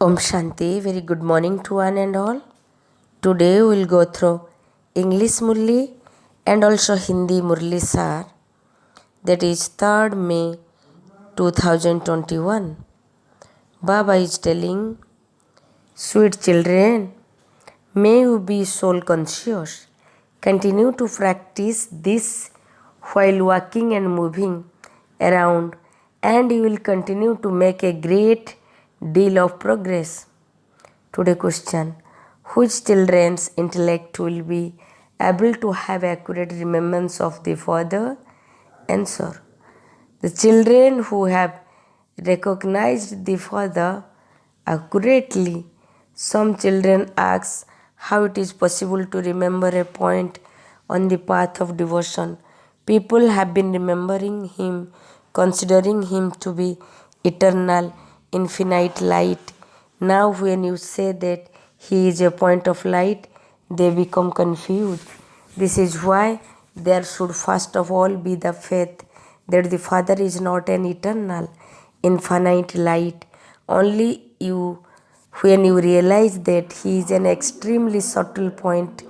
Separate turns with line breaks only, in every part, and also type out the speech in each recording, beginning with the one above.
Om Shanti, very good morning to one and all. Today we will go through English Murli and also Hindi Murli Sar, that is 3rd May 2021. Baba is telling, sweet children, may you be soul conscious. Continue to practice this while walking and moving around, and you will continue to make a great deal of progress. Today question, which children's intellect will be able to have accurate remembrance of the Father? Answer, the children who have recognized the Father accurately. Some children ask how it is possible to remember a point on the path of devotion. People have been remembering Him, considering Him to be eternal, infinite light. Now when you say that He is a point of light, they become confused. This is why there should first of all be the faith that the Father is not an eternal, infinite light. Only when you realize that He is an extremely subtle point,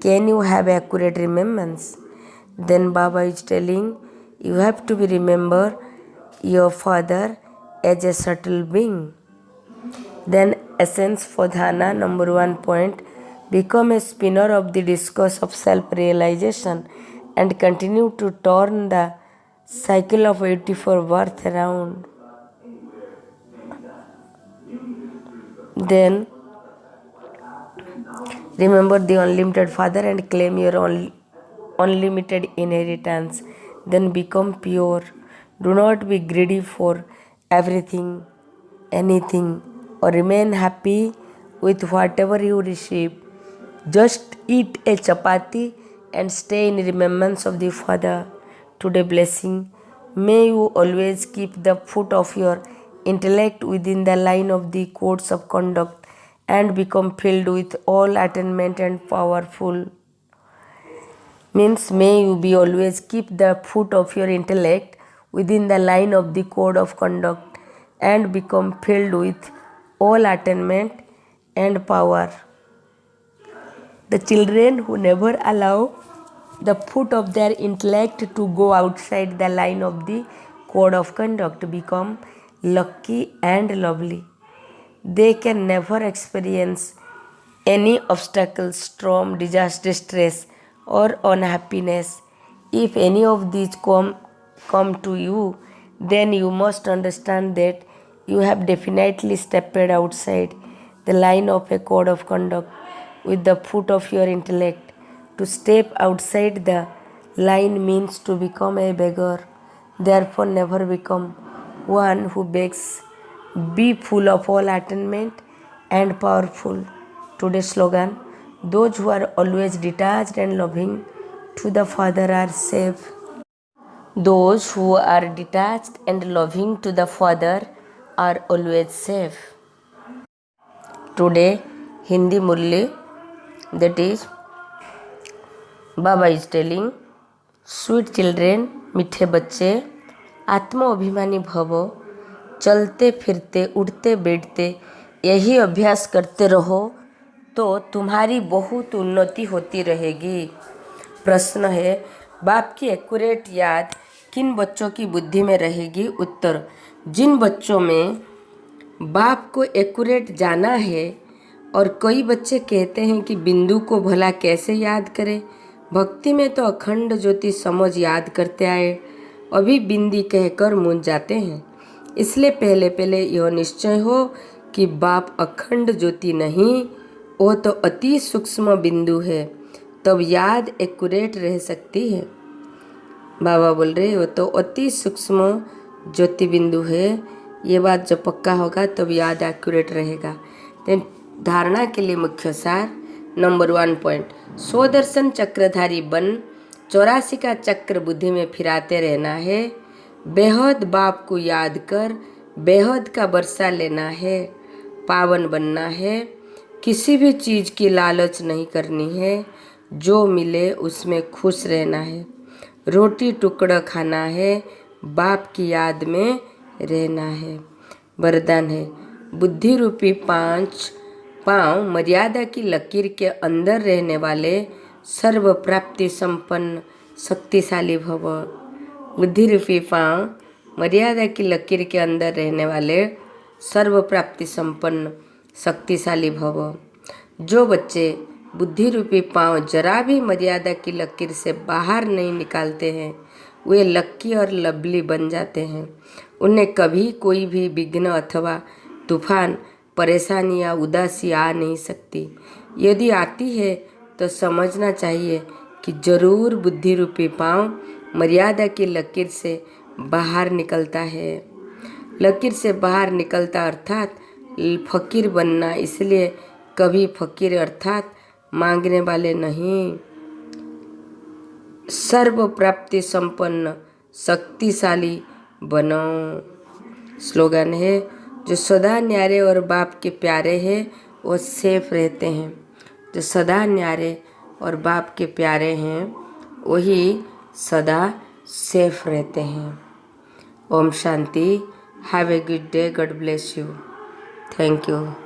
can you have accurate remembrance. Then Baba is telling, you have to remember your Father as a subtle being. Then essence for dhyana, number 1 point, become a spinner of the discourse of self-realization and continue to turn the cycle of 84 birth around. Then remember the unlimited Father and claim your unlimited inheritance. Then become pure. Do not be greedy for everything, anything, or remain happy with whatever you receive. Just eat a chapati and stay in remembrance of the Father. Today blessing, may you always keep the foot of your intellect within the line of the codes of conduct and become filled with all attainment and powerful. Means may you be always keep the foot of your intellect within the line of the code of conduct and become filled with all attainment and power. The children who never allow the foot of their intellect to go outside the line of the code of conduct become lucky and lovely. They can never experience any obstacle, storm, disaster, stress, or unhappiness. If any of these come to you, then you must understand that you have definitely stepped outside the line of a code of conduct with the foot of your intellect. To step outside the line means to become a beggar. Therefore, never become one who begs. Be full of all attainment and powerful. Today's slogan, those who are always detached and loving to the Father are safe. Those who are detached and loving to the Father are always safe. Today, Hindi Murli, that is, Baba is telling, sweet children, मीठे बच्चे, आत्म अभिमानी भवो, चलते फिरते उठते बैठते यही अभ्यास करते रहो तो तुम्हारी बहुत उन्नति होती रहेगी। प्रश्न है, बाप की एक्यूरेट याद किन बच्चों की बुद्धि में रहेगी? उत्तर, जिन बच्चों में बाप को एक्यूरेट जाना है। और कई बच्चे कहते हैं कि बिंदु को भला कैसे याद करें? भक्ति में तो अखंड ज्योति समझ याद करते आए, अभी बिंदी कहकर मूंझ जाते हैं। इसलिए पहले पहले यह निश्चय हो कि बाप अखंड ज्योति नहीं, वह तो अति सूक्ष्म बिंदु है, तब याद एक्यूरेट रह सकती है। बाबा बोल रहे, वो तो अति सूक्ष्म ज्योति बिंदु है, ये बात जब पक्का होगा तब याद एक्यूरेट रहेगा। धारणा के लिए मुख्य सार, नंबर 1 पॉइंट, स्वदर्शन चक्रधारी बन 84 का चक्र बुद्धि में फिराते रहना है। बेहद बाप को याद कर बेहद का बरसा लेना है। पावन बनना है, किसी भी चीज़ की लालच नहीं करनी है, जो मिले उसमें खुश रहना है। रोटी टुकड़ा खाना है, बाप की याद में रहना है। वरदान है, बुद्धि रूपी 5 पांव मर्यादा की लकीर के अंदर रहने वाले सर्व प्राप्ति संपन्न शक्तिशाली भव। बुद्धि रूपी पांव मर्यादा की लकीर के अंदर रहने वाले सर्व प्राप्ति संपन्न शक्तिशाली भव। जो बच्चे बुद्धि रूपी पांव जरा भी मर्यादा की लकीर से बाहर नहीं निकालते हैं वे लक्की और लवली बन जाते हैं। उन्हें कभी कोई भी विघ्न अथवा तूफान, परेशानी या उदासी आ नहीं सकती। यदि आती है तो समझना चाहिए कि जरूर बुद्धि रूपी पांव मर्यादा की लकीर से बाहर निकलता है। लकीर से बाहर निकलता अर्थात फकीर बनना, इसलिए कभी फकीर अर्थात मांगने वाले नहीं, सर्व प्राप्ति संपन्न शक्तिशाली बनो। स्लोगन है, जो सदा न्यारे और बाप के प्यारे हैं वो सेफ रहते हैं। जो सदा न्यारे और बाप के प्यारे हैं वही सदा सेफ रहते हैं। ओम शांति। Have a good day. God bless you. Thank you.